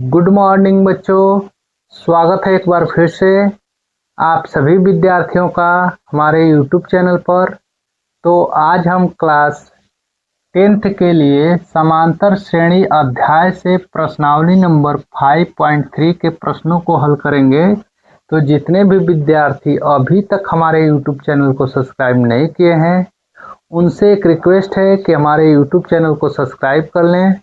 Good morning बच्चों। स्वागत है एक बार फिर से आप सभी विद्यार्थियों का हमारे यूट्यूब चैनल पर। तो आज हम क्लास 10th के लिए समांतर श्रेणी अध्याय से प्रश्नावली नंबर 5.3 के प्रश्नों को हल करेंगे। तो जितने भी विद्यार्थी अभी तक हमारे यूट्यूब चैनल को सब्सक्राइब नहीं किए हैं, उनसे एक रिक्वेस्ट है कि हमारे यूट्यूब चैनल को सब्सक्राइब कर लें,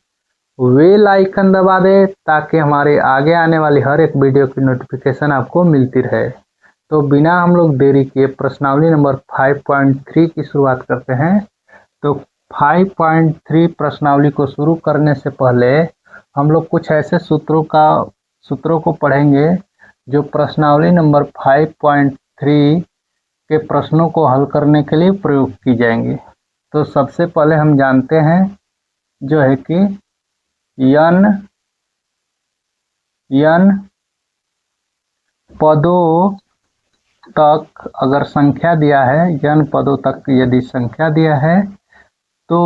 बेल आइकन दबा दे ताकि हमारे आगे आने वाली हर एक वीडियो की नोटिफिकेशन आपको मिलती रहे। तो बिना हम लोग देरी किए प्रश्नावली नंबर 5.3 की शुरुआत करते हैं। तो 5.3 प्रश्नावली को शुरू करने से पहले हम लोग कुछ ऐसे सूत्रों को पढ़ेंगे जो प्रश्नावली नंबर 5.3 के प्रश्नों को हल करने के लिए प्रयोग की जाएंगी। तो सबसे पहले हम जानते हैं जो है कि n पदों तक अगर संख्या दिया है, n पदों तक यदि संख्या दिया है तो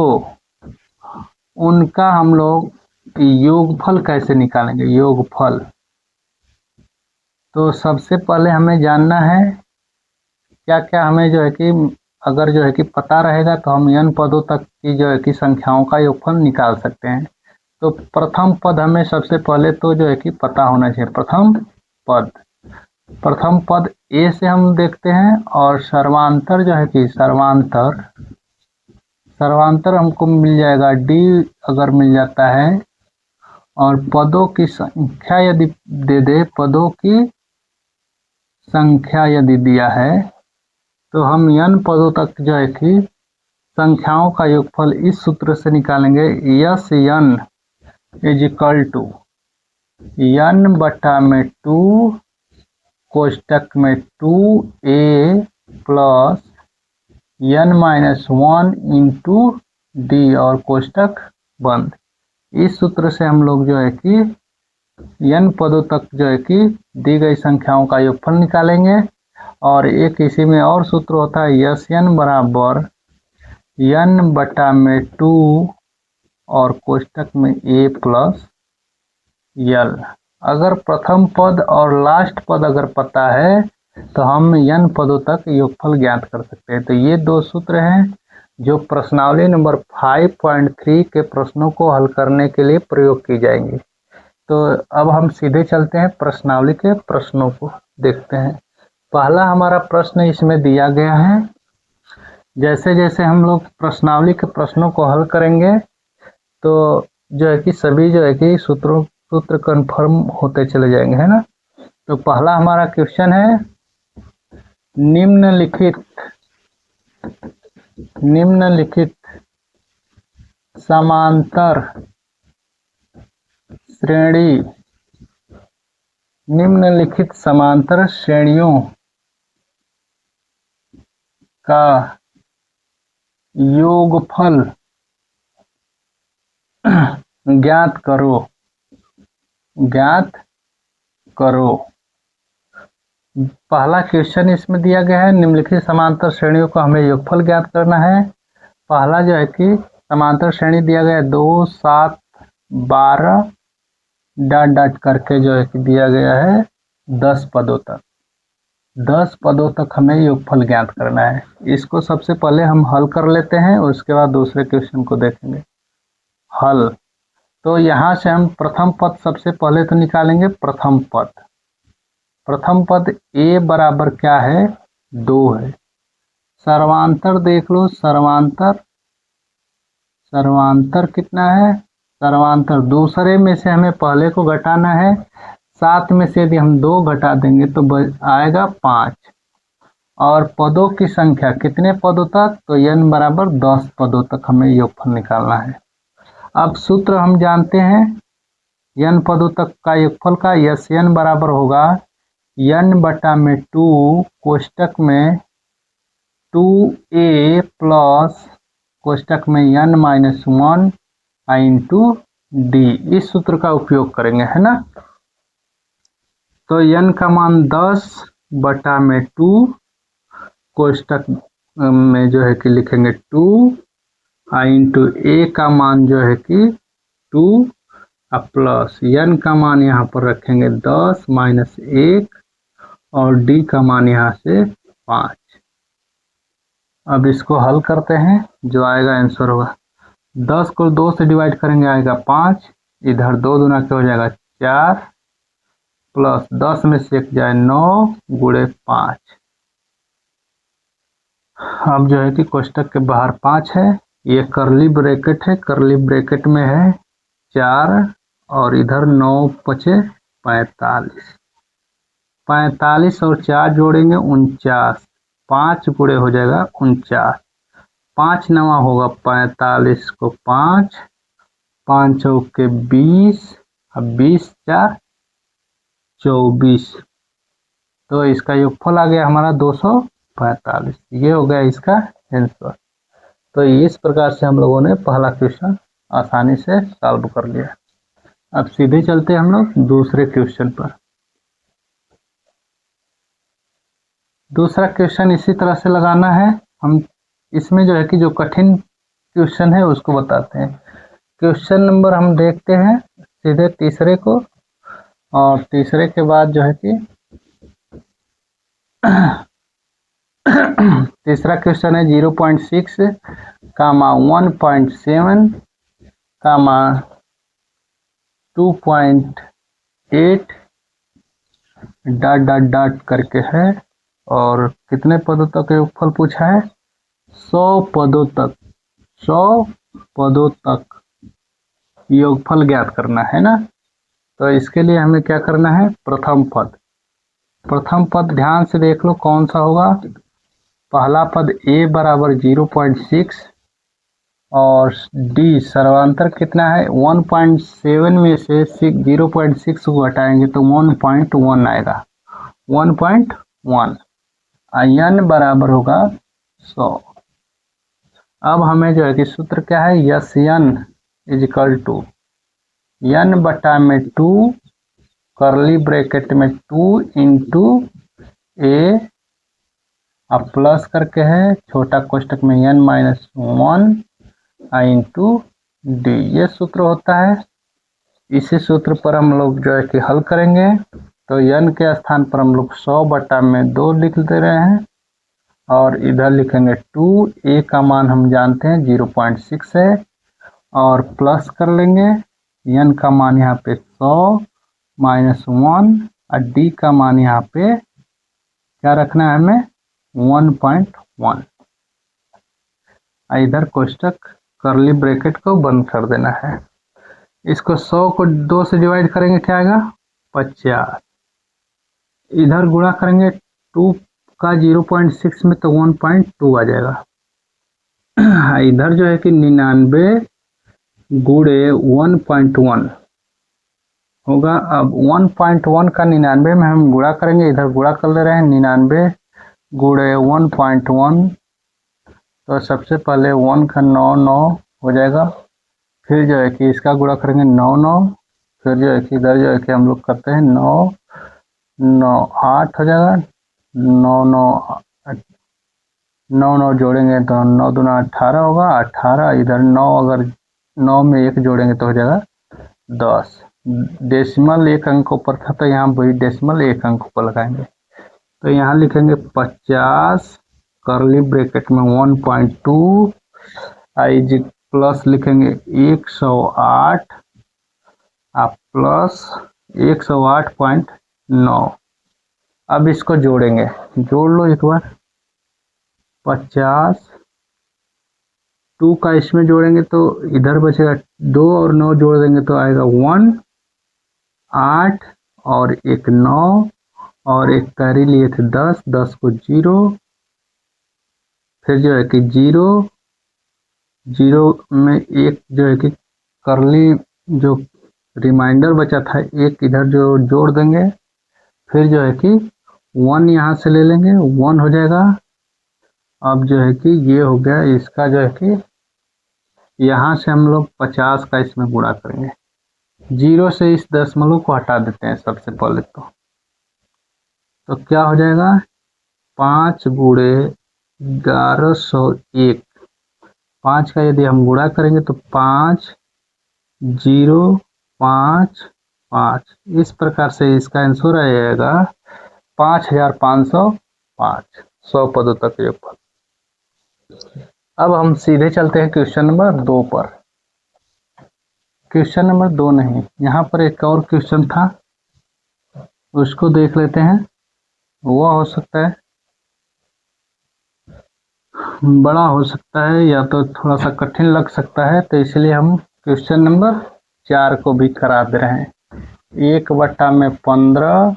उनका हम लोग योगफल कैसे निकालेंगे। योगफल तो सबसे पहले हमें जानना है क्या क्या हमें जो है कि अगर जो है कि पता रहेगा तो हम n पदों तक की जो है कि संख्याओं का योगफल निकाल सकते हैं। तो प्रथम पद हमें सबसे पहले तो जो है कि पता होना चाहिए। प्रथम पद ए से हम देखते हैं और सर्वांतर जो है कि सर्वांतर हमको मिल जाएगा डी अगर मिल जाता है, और पदों की संख्या यदि पदों की संख्या यदि दिया है तो हम n पदों तक जो है कि संख्याओं का योगफल इस सूत्र से निकालेंगे। S n is equal to n/2 कोष्टक में 2a plus n-1 into D और कोष्टक बंद। इस सूत्र से हम लोग जो है कि n पदों तक जो है कि दी गई संख्याओं का योगफल निकालेंगे। और एक इसी में और सूत्र होता है यस n बराबर n/2 और कोष्टक में a प्लस l। अगर प्रथम पद और लास्ट पद अगर पता है तो हम n पदों तक योगफल ज्ञात कर सकते हैं। तो ये दो सूत्र हैं जो प्रश्नावली नंबर 5.3 के प्रश्नों को हल करने के लिए प्रयोग की जाएंगी। तो अब हम सीधे चलते हैं प्रश्नावली के प्रश्नों को देखते हैं। पहला हमारा प्रश्न इसमें दिया गया है। जैसे जैसे हम लोग प्रश्नावली के प्रश्नों को हल करेंगे तो जो है कि सभी जो है कि सूत्र कन्फर्म होते चले जाएंगे, है ना। तो पहला हमारा क्वेश्चन है, निम्नलिखित समांतर श्रेणियों का योगफल ज्ञात करो। पहला क्वेश्चन इसमें दिया गया है, निम्नलिखित समांतर श्रेणियों का हमें योगफल ज्ञात करना है। पहला जो है कि समांतर श्रेणी दिया गया है 2, 7, 12 डॉट करके जो है कि दिया गया है 10 पदों तक। 10 पदों तक हमें योगफल ज्ञात करना है। इसको सबसे पहले हम हल कर लेते हैं और उसके बाद दूसरे क्वेश्चन को देखेंगे। हल तो यहाँ से हम प्रथम पद सबसे पहले तो निकालेंगे। प्रथम पद a बराबर क्या है, 2 है। सर्वांतर देख लो, सर्वांतर कितना है, सर्वांतर दूसरे में से हमें पहले को घटाना है। 7 में से यदि हम 2 घटा देंगे तो आएगा 5। और पदों की संख्या कितने पदों तक, तो n बराबर 10 पदों तक हमें योगफल निकालना है। अब सूत्र हम जानते हैं n पदों तक का योगफल का। यस n बराबर होगा n/2 कोष्टक में 2a प्लस कोष्टक में n-1 इंटू डी। इस सूत्र का उपयोग करेंगे, है ना। तो n का मान 10/2 कोष्टक में जो है कि लिखेंगे 2 इंटू a का मान जो है कि 2 अब प्लस n का मान यहाँ पर रखेंगे 10 माइनस 1 और d का मान यहाँ से 5। अब इसको हल करते हैं, जो आएगा आंसर होगा 10 को 2 से डिवाइड करेंगे आएगा 5, इधर 2 दूना क्या हो जाएगा 4, प्लस 10 में से 1 जाए 9 गुणे 5। अब जो है कि कोष्टक के बाहर 5 है, ये करली ब्रैकेट है, करली ब्रैकेट में है 4 और इधर 9 बचे 45। 45 और 4 जोड़ेंगे 49, 5 गुणे हो जाएगा 49, 5 नवा होगा 45 को 5, 5 चौके 20, अब 20 4 24, तो इसका योगफल आ गया हमारा 245। ये हो गया इसका आंसर। तो इस प्रकार से हम लोगों ने पहला क्वेश्चन आसानी से सॉल्व कर लिया। अब सीधे चलते हैं हम लोग दूसरे क्वेश्चन पर। दूसरा क्वेश्चन इसी तरह से लगाना है। हम इसमें जो है कि जो कठिन क्वेश्चन है उसको बताते हैं। क्वेश्चन नंबर हम देखते हैं सीधे तीसरे को, और तीसरे के बाद जो है कि तीसरा क्वेश्चन है 0.6 कामा 1.7 कामा 2.8 डॉट डॉट डॉट करके है, और कितने पदों तक योगफल पूछा है 100 पदों तक। 100 पदों तक योगफल ज्ञात करना है ना। तो इसके लिए हमें क्या करना है, प्रथम पद। प्रथम पद ध्यान से देख लो कौन सा होगा। पहला पद a बराबर 0.6 और d सर्वांतर कितना है 1.7 में से 0.6 को घटाएंगे तो 1.1 आएगा, 1.1। n बराबर होगा 100। अब हमें जो है कि सूत्र क्या है, S n is equal to n बटा में 2 करली ब्रैकेट में 2 इंटू a, अब प्लस करके है छोटा कोष्टक में n माइनस 1 इंटू डी। ये सूत्र होता है। इसी सूत्र पर हम लोग जो है कि हल करेंगे। तो n के स्थान पर हम लोग 100 बटा में 2 लिख दे रहे हैं, और इधर लिखेंगे 2, a का मान हम जानते हैं 0.6 है, और प्लस कर लेंगे n का मान यहाँ पे 100 माइनस 1 और d का मान यहाँ पे क्या रखना है हमें 1.1। इधर कोष्टक करली ब्रैकेट को बंद कर देना है। इसको 100 को 2 से डिवाइड करेंगे क्या आएगा 50, इधर गुणा करेंगे 2 का 0.6 में तो 1.2 आ जाएगा। इधर जो है कि 99 गुणे 1.1 होगा। अब 1.1 का 99 में हम गुणा करेंगे, इधर गुणा कर ले रहे हैं 99 गुणे 1.1, तो सबसे पहले 1 का 9 9 हो जाएगा, फिर जो है कि इसका गुणा करेंगे 9 9, फिर जो है कि इधर जो है कि हम लोग करते हैं 9 9 8 हो जाएगा, 9 9 9 9 जोड़ेंगे तो 9 दूना 18 होगा, 18 इधर 9 अगर 9 में 1 जोड़ेंगे तो हो जाएगा 10। डेसिमल एक अंक ऊपर था तो यहाँ वही डेसिमल एक अंक ऊपर लगाएंगे, तो यहाँ लिखेंगे 50 करली ब्रैकेट में 1.2 आइज प्लस लिखेंगे 108 आप प्लस 108.9। अब इसको जोड़ेंगे, जोड़ लो एक बार 50 2 का इसमें जोड़ेंगे तो इधर बचेगा 2 और 9 जोड़ देंगे तो आएगा 1 8 और एक 9 और एक कैरी लिए थे 10, 10 को 0, फिर जो है कि 0 0 में एक जो है कि करली जो रिमाइंडर बचा था एक इधर जो जोड़ देंगे, फिर जो है कि 1 यहाँ से ले लेंगे 1 हो जाएगा। अब जो है कि ये हो गया इसका जो है कि यहाँ से हम लोग 50 का इसमें गुणा करेंगे, 0 से इस दशमलव को हटा देते हैं सबसे पहले तो क्या हो जाएगा 5 गुणे 1101। 5 का यदि हम गुणा करेंगे तो 5 0 5 5। इस प्रकार से इसका आंसर आएगा 5505, 100 पदों तक योगफल। अब हम सीधे चलते हैं क्वेश्चन नंबर 2 पर। क्वेश्चन नंबर 2 नहीं, यहाँ पर एक और क्वेश्चन था, उसको देख लेते हैं। वो हो सकता है बड़ा हो सकता है या तो थोड़ा सा कठिन लग सकता है, तो इसलिए हम क्वेश्चन नंबर 4 को भी करा दे रहे हैं। 1/15,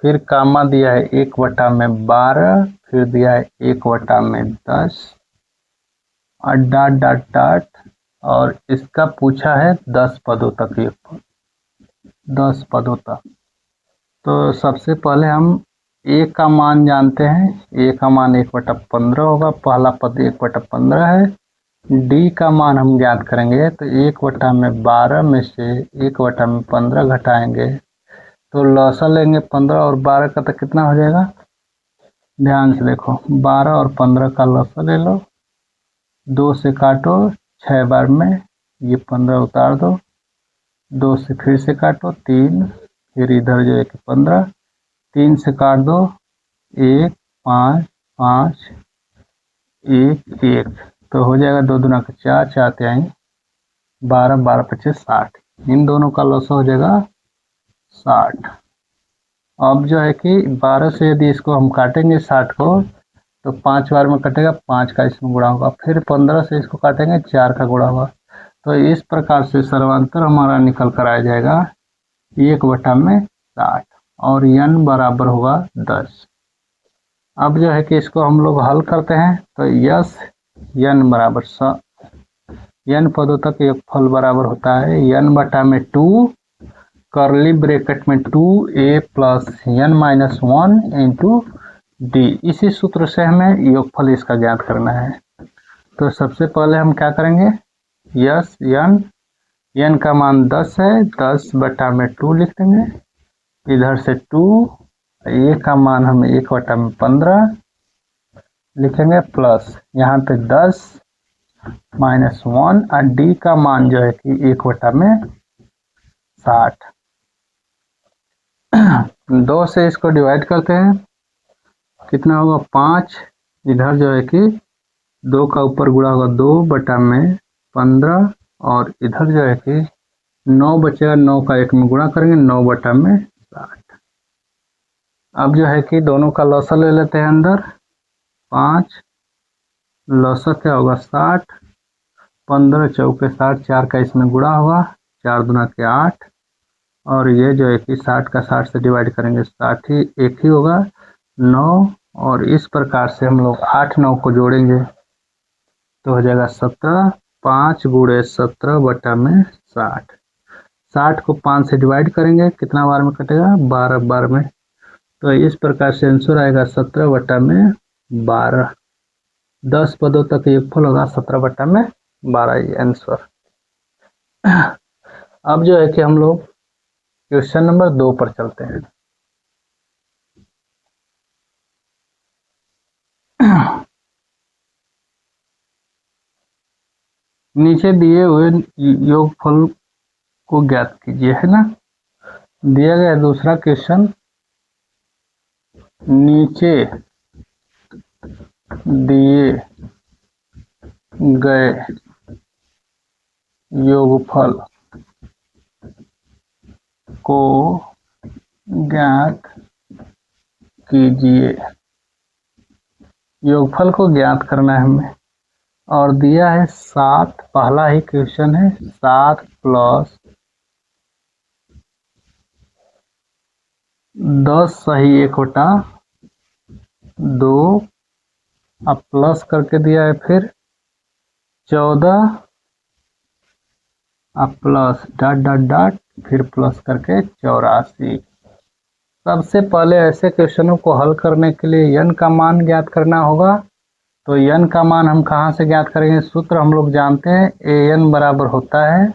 फिर कामा दिया है 1/12, फिर दिया है 1/10 और डॉट डॉट डॉट, और इसका पूछा है 10 पदों तक योगफल, 10 पदों तक। तो सबसे पहले हम ए का मान जानते हैं, ए का मान 1/15 होगा, पहला पद 1/15 है। डी का मान हम ज्ञात करेंगे, तो 1/12 में से 1/15 घटाएंगे तो लौसा लेंगे 15 और 12 का, तो कितना हो जाएगा, ध्यान से देखो, 12 और 15 का लौसा ले लो, 2 से काटो 6 बार में, ये 15 उतार दो, 2 से फिर से काटो 3, फिर इधर जो है कि 15, 3 से काट दो 1, 5 5 1 1, तो हो जाएगा 2 दूना का 4, 4 त्याई 12, 12 पच्चीस 60, इन दोनों का लौसा हो जाएगा 60। अब जो है कि 12 से यदि इसको हम काटेंगे 60 को, तो 5 बार में कटेगा, 5 का इसमें गुणा होगा, फिर 15 से इसको काटेंगे 4 का गुणा होगा। तो इस प्रकार से सर्वांतर हमारा निकल कर आ जाएगा 1/60 और n बराबर होगा 10। अब जो है कि इसको हम लोग हल करते हैं, तो यस n बराबर n पदों तक योगफल बराबर होता है n/2 करली ब्रैकेट में 2a plus n-1 into D. इसी सूत्र से हमें योगफल इसका ज्ञात करना है। तो सबसे पहले हम क्या करेंगे, यस n का मान 10 है, 10/2 लिख देंगे, इधर से 2, a का मान हम 1/15 लिखेंगे, प्लस यहाँ पे 10 -1 और d का मान जो है कि 1/60। 2 से इसको डिवाइड करते हैं, कितना होगा 5, इधर जो है कि 2 का ऊपर गुणा होगा 2/15, और इधर जो है कि 9 बचेगा, 9 का 1 में गुणा करेंगे, 9/60। अब जो है कि दोनों का लौसा ले लेते हैं, अंदर 5, लौसा क्या होगा 60, 15 चौके 60, 4 का इसमें गुणा होगा, 4 दूना के 8, और ये जो है कि 60 का 60 से डिवाइड करेंगे 60 ही एक ही होगा 9, और इस प्रकार से हम लोग 8 9 को जोड़ेंगे तो हो जाएगा 17, 5 × 17/60। 60 को 5 से डिवाइड करेंगे, कितना बार में कटेगा, 12 बार में, तो इस प्रकार से आंसर आएगा 17/12। 10 पदों तक योगफल होगा 17/12, ये आंसर। अब जो है कि हम लोग क्वेश्चन नंबर 2 पर चलते हैं। नीचे दिए हुए योगफल को ज्ञात कीजिए, है ना। दिया गया दूसरा क्वेश्चन, नीचे दिए गए योगफल को ज्ञात कीजिए। योगफल को ज्ञात करना है हमें, और दिया है 7, पहला ही क्वेश्चन है, 7 + 10 सही 1/2, अब प्लस करके दिया है, फिर 14, अब प्लस डॉट डॉट डॉट, फिर प्लस करके 84। सबसे पहले ऐसे क्वेश्चनों को हल करने के लिए n का मान ज्ञात करना होगा। तो n का मान हम कहाँ से ज्ञात करेंगे, सूत्र हम लोग जानते हैं, an बराबर होता है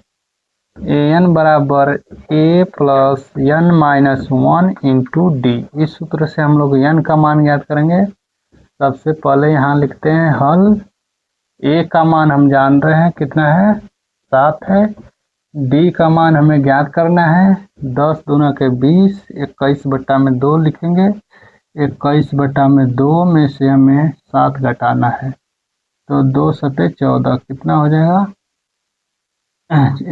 an बराबर a plus n-1 into D. इस सूत्र से हम लोग n का मान ज्ञात करेंगे। सबसे पहले यहाँ लिखते हैं हल। a का मान हम जान रहे हैं कितना है, 7 है, डी का मान हमें ज्ञात करना है। 10 दूना के 20, 21/2 लिखेंगे। 21/2 में से हमें 7 घटाना है, तो 2 सते 14 कितना हो जाएगा?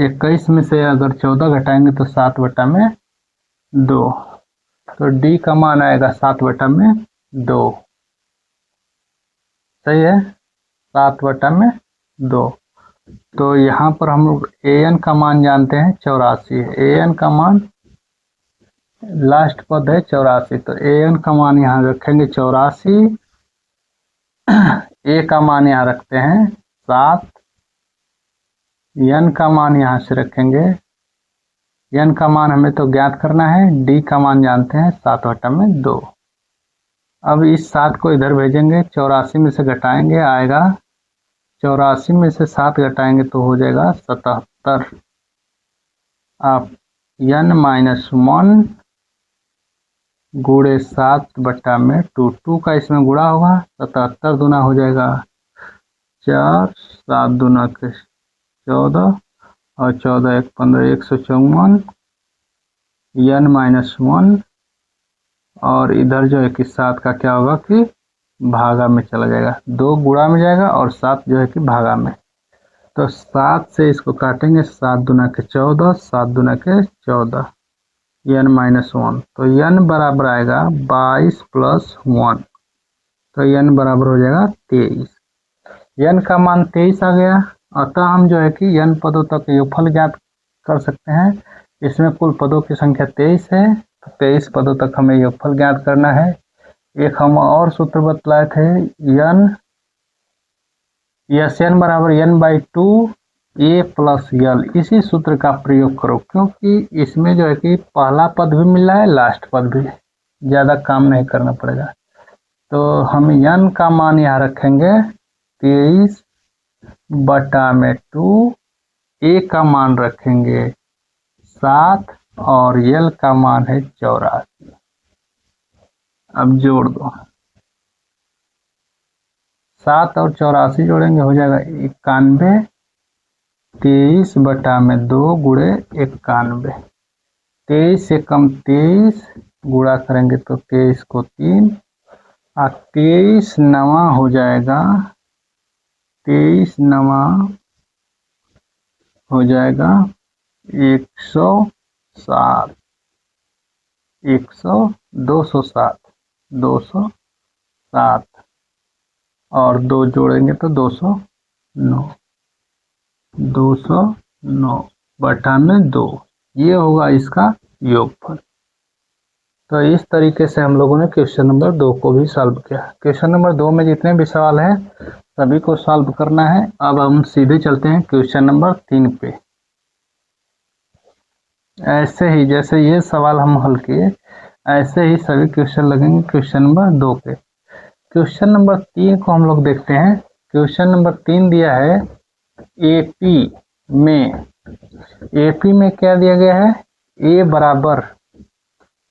21 में से अगर 14 घटाएंगे तो 7/2, तो डी का मान आएगा 7/2। सही है, 7/2। तो यहाँ पर हम लोग an का मान जानते हैं 84 है। an का मान लास्ट पद है 84, तो an का मान यहाँ रखेंगे 84। a का मान यहाँ रखते हैं 7। n का मान यहाँ से रखेंगे, n का मान हमें तो ज्ञात करना है। d का मान जानते हैं 7/2। अब इस 7 को इधर भेजेंगे, 84 में से घटाएंगे, आएगा 84 में से 7 घटाएंगे तो हो जाएगा 77। आप n-1 गुणे 7/2, 2 का इसमें गुणा होगा, 77 दूना हो जाएगा 4, 7 दूना के 14 और 14 1 15, 154 n-1। और इधर जो है कि 7 का क्या होगा कि भागा में चला जाएगा, 2 गुणा में जाएगा और 7 जो है कि भागा में। तो 7 से इसको काटेंगे, 7 दूना के 14, 7 दूना के 14 n-1, तो n बराबर आएगा 22 + 1, तो n बराबर हो जाएगा 23। n का मान 23 आ गया। अतः हम जो है कि n पदों तक योगफल ज्ञात कर सकते हैं। इसमें कुल पदों की संख्या 23 है, तो 23 पदों तक हमें योगफल ज्ञात करना है। एक हम और सूत्र बतलाए थे, n बराबर n/2 a + l। इसी सूत्र का प्रयोग करो, क्योंकि इसमें जो है कि पहला पद भी मिल रहा है, लास्ट पद भी, ज़्यादा काम नहीं करना पड़ेगा। तो हम n का मान यहाँ रखेंगे 23/2, a का मान रखेंगे 7 और l का मान है 84। अब जोड़ दो, 7 और 84 जोड़ेंगे हो जाएगा 91। 23/2 गुणे 91, 23 से कम 23 गुणा करेंगे तो 23 को 3 और 23 नवा हो जाएगा, 23 नवा हो जाएगा 107, 207 और 2 जोड़ेंगे तो 209, 209/2। ये होगा इसका योगफल। तो इस तरीके से हम लोगों ने क्वेश्चन नंबर 2 को भी सॉल्व किया। क्वेश्चन नंबर 2 में जितने भी सवाल हैं सभी को सॉल्व करना है। अब हम सीधे चलते हैं क्वेश्चन नंबर 3 पे। ऐसे ही जैसे ये सवाल हम हल किए, ऐसे ही सभी क्वेश्चन लगेंगे क्वेश्चन नंबर 2 पे। क्वेश्चन नंबर 3 को हम लोग देखते हैं। क्वेश्चन नंबर 3 दिया है एपी में क्या दिया गया है? ए बराबर,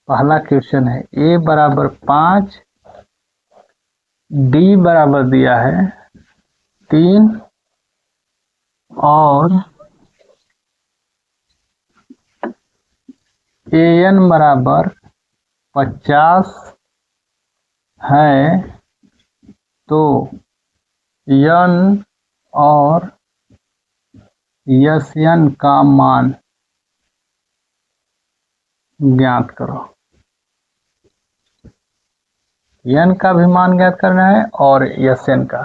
पहला क्वेश्चन है ए बराबर 5, डी बराबर दिया है 3 और an बराबर 50 है, तो n और Sn का मान ज्ञात करो। n का भी मान ज्ञात करना है और Sn का।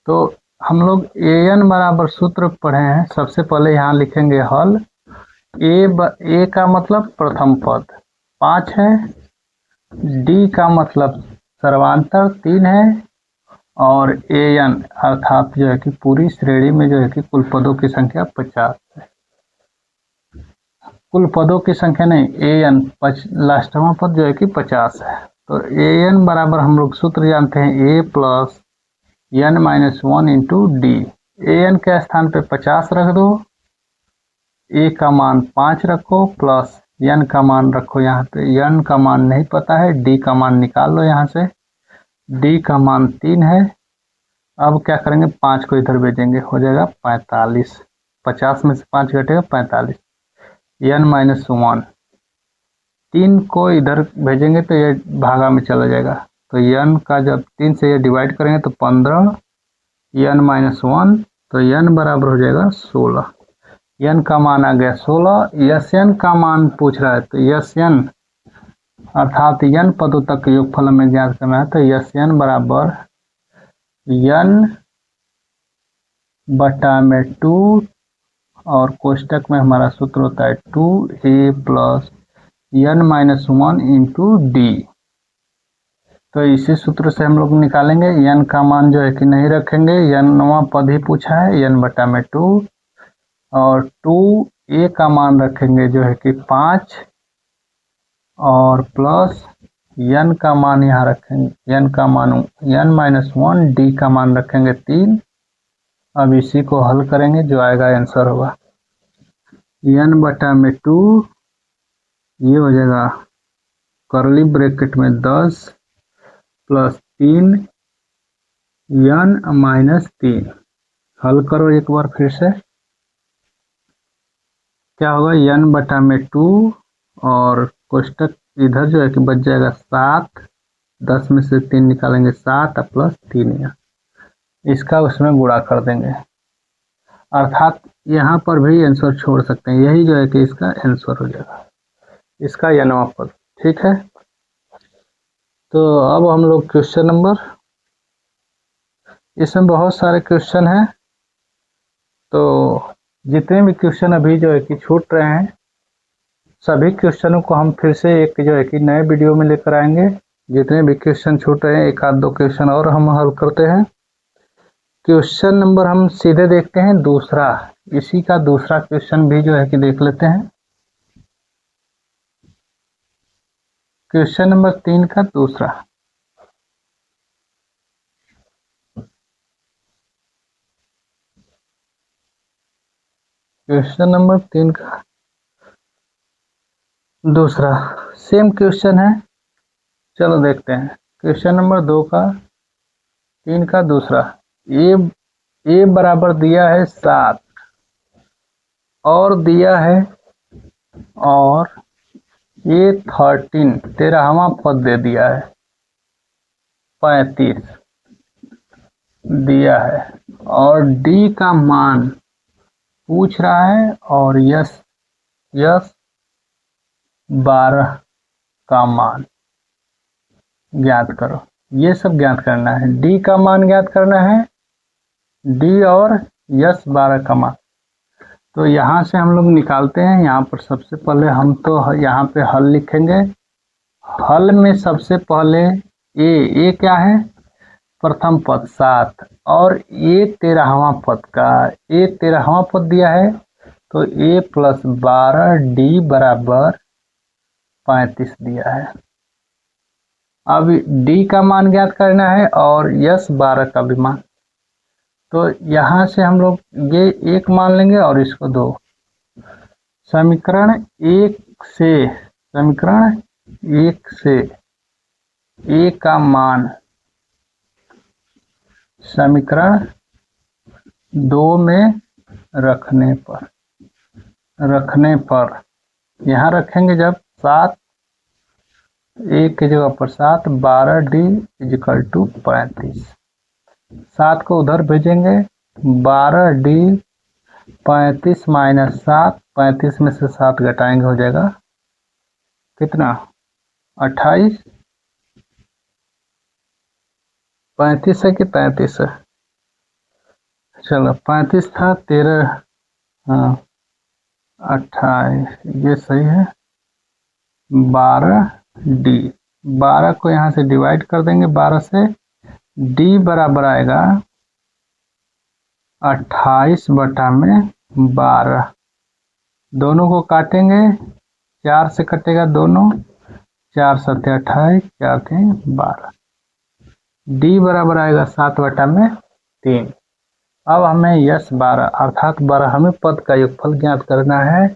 तो हम लोग an बराबर सूत्र पढ़े हैं। सबसे पहले यहाँ लिखेंगे हल। a का मतलब प्रथम पद 5 है, d का मतलब सर्वांतर 3 है और an अर्थात जो है कि पूरी श्रेणी में जो है कि कुल पदों की संख्या 50 है। कुल पदों की संख्या नहीं, an लास्टवा पद जो है कि 50 है। तो an बराबर हम लोग सूत्र जानते हैं a + n-1 into D. an के स्थान पे 50 रख दो, a का मान 5 रखो प्लस n का मान रखो यहाँ पे। n का मान नहीं पता है, d का मान निकाल लो यहाँ से। d का मान 3 है। अब क्या करेंगे, 5 को इधर भेजेंगे, हो जाएगा 45। 50 में से 5 घटेगा 45, n-1। 3 को इधर भेजेंगे तो ये भागा में चला जाएगा, तो n का जब 3 से ये डिवाइड करेंगे तो 15, n-1, तो n बराबर हो जाएगा 16। n का मान आ गया 16। Sn का मान पूछ रहा है, तो Sn अर्थात n पदों तक के योगफल हमें ज्ञात करना है, तो Sn बराबर n बटा में 2 और कोष्टक में हमारा सूत्र होता है 2a plus n-1 into D. तो इसी सूत्र से हम लोग निकालेंगे। n का मान जो है कि नहीं रखेंगे, n वां पद ही पूछा है, n बटा में 2 और 2a का मान रखेंगे जो है कि 5 और प्लस n का मान यहाँ रखेंगे, n का मान n-1, d का मान रखेंगे 3। अब इसी को हल करेंगे, जो आएगा आंसर होगा n बटा में 2, ये हो जाएगा करली ब्रैकेट में 10 प्लस 3 n-3। हल करो एक बार फिर से, क्या होगा n बटा में 2 और कोष्टक इधर जो है कि बच जाएगा 7, 10 में से 3 निकालेंगे 7 प्लस 3, इसका उसमें गुणा कर देंगे, अर्थात यहाँ पर भी आंसर छोड़ सकते हैं, यही जो है कि इसका आंसर हो जाएगा, इसका n वां पद। ठीक है, तो अब हम लोग क्वेश्चन नंबर, इसमें बहुत सारे क्वेश्चन हैं, तो जितने भी क्वेश्चन अभी जो है कि छूट रहे हैं, सभी क्वेश्चनों को हम फिर से एक जो है कि नए वीडियो में लेकर आएंगे। जितने भी क्वेश्चन छूट रहे हैं, एक आध दो क्वेश्चन और हम हल करते हैं। क्वेश्चन नंबर हम सीधे देखते हैं दूसरा, इसी का दूसरा क्वेश्चन भी जो है कि देख लेते हैं। क्वेश्चन नंबर 3 का दूसरा, क्वेश्चन नंबर 3 का दूसरा सेम क्वेश्चन है, चलो देखते हैं। क्वेश्चन नंबर 2 का 3 का दूसरा, ए बराबर दिया है 7 और दिया है, और ये 13वां पद दे दिया है, 35 दिया है, और डी का मान पूछ रहा है, और यस 12 का मान ज्ञात करो। ये सब ज्ञात करना है, डी का मान ज्ञात करना है, डी और यस 12 का मान। तो यहाँ से हम लोग निकालते हैं। यहाँ पर सबसे पहले हम तो यहाँ पे हल लिखेंगे। हल में सबसे पहले ए क्या है, प्रथम पद 7, और ए 13वां पद का, ए 13वां पद दिया है, तो ए प्लस 12 डी बराबर 35 दिया है। अब डी का मान ज्ञात करना है और यस 12 का भी मान। तो यहाँ से हम लोग ये एक मान लेंगे और इसको 2। समीकरण 1 से ए का मान समीकरण 2 में रखने पर यहाँ रखेंगे जब 7, ए की जगह पर 7, 12 डी इजिकल टू 35। 7 को उधर भेजेंगे, 12 डी 35 माइनस 7, 35 में से 7 घटाएंगे, हो जाएगा कितना 28। 35 है कि 33 है, चलो 35 था, 13, हाँ 28, ये सही है। 12 डी, 12 को यहाँ से डिवाइड कर देंगे 12 से, डी बराबर आएगा 28 बटा में 12। दोनों को काटेंगे, 4 से कटेगा दोनों, 4 7 28, 4 3 12। डी बराबर आएगा 7 बटा में 3। अब हमें यस 12 अर्थात 12वें पद का योगफल ज्ञात करना है।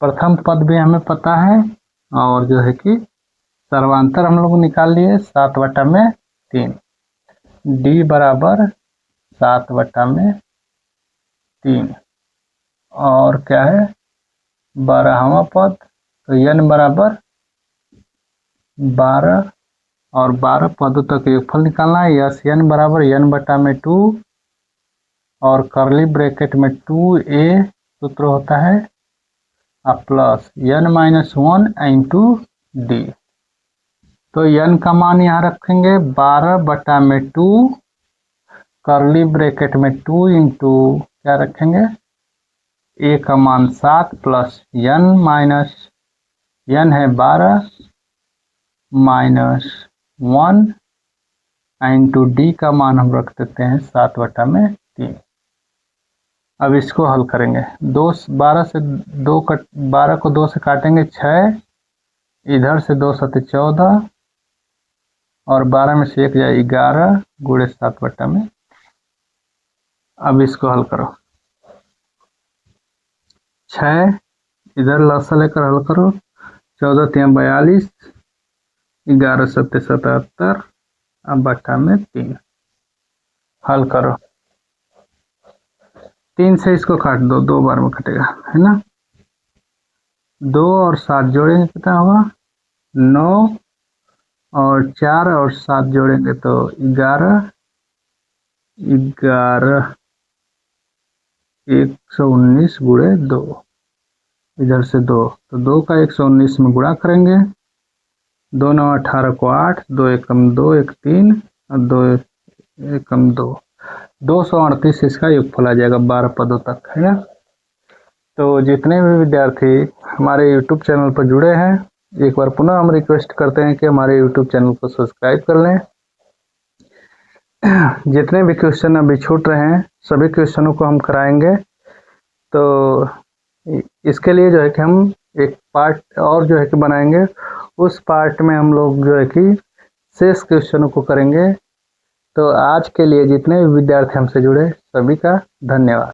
प्रथम पद भी हमें पता है, और जो है कि सर्वांतर हम लोग निकाल लिए 7 बटा में 3। डी बराबर 7 बटा में 3। और क्या है 12वां पद, तो n बराबर 12 और 12 पदों तक योगफल निकालना है। यस n बराबर n बटा में 2 और कर्ली ब्रैकेट में 2a सूत्र होता है plus n minus 1 into D. तो n का मान यहाँ रखेंगे 12 बटा में 2 कर्ली ब्रैकेट में 2 इंटू क्या रखेंगे a का मान 7 प्लस n माइनस n है 12 माइनस 1 इंटू डी का मान हम रख देते हैं 7 बटा में 3। अब इसको हल करेंगे। 12 को 2 से काटेंगे 6, इधर से 2 7 14 और 12 में से 1 जाए 11 गुणे 7 बटा में। अब इसको हल करो। 6 इधर लसा लेकर हल करो। 14 3 42, 11 7 77 अब बटा में 3 हल करो। 3 से इसको काट दो, 2 बार में कटेगा है ना। 2 और 7 जोड़ेंगे कितना होगा 9 और 4 और 7 जोड़ेंगे तो 11 119 गुणे 2, इधर से 2 तो 2 का 119 में गुणा करेंगे। 2 9 18 को 8, 2 एकम 2 1 3 और 2 एकम 2, 238 इसका योगफल आ जाएगा 12 पदों तक है ना। तो जितने भी विद्यार्थी हमारे YouTube चैनल पर जुड़े हैं, एक बार पुनः हम रिक्वेस्ट करते हैं कि हमारे YouTube चैनल को सब्सक्राइब कर लें। जितने भी क्वेश्चन अभी छूट रहे हैं सभी क्वेश्चनों को हम कराएंगे। तो इसके लिए जो है कि हम एक पार्ट और जो है कि बनाएंगे, उस पार्ट में हम लोग जो है कि शेष क्वेश्चनों को करेंगे। तो आज के लिए जितने भी विद्यार्थी हमसे जुड़े सभी का धन्यवाद।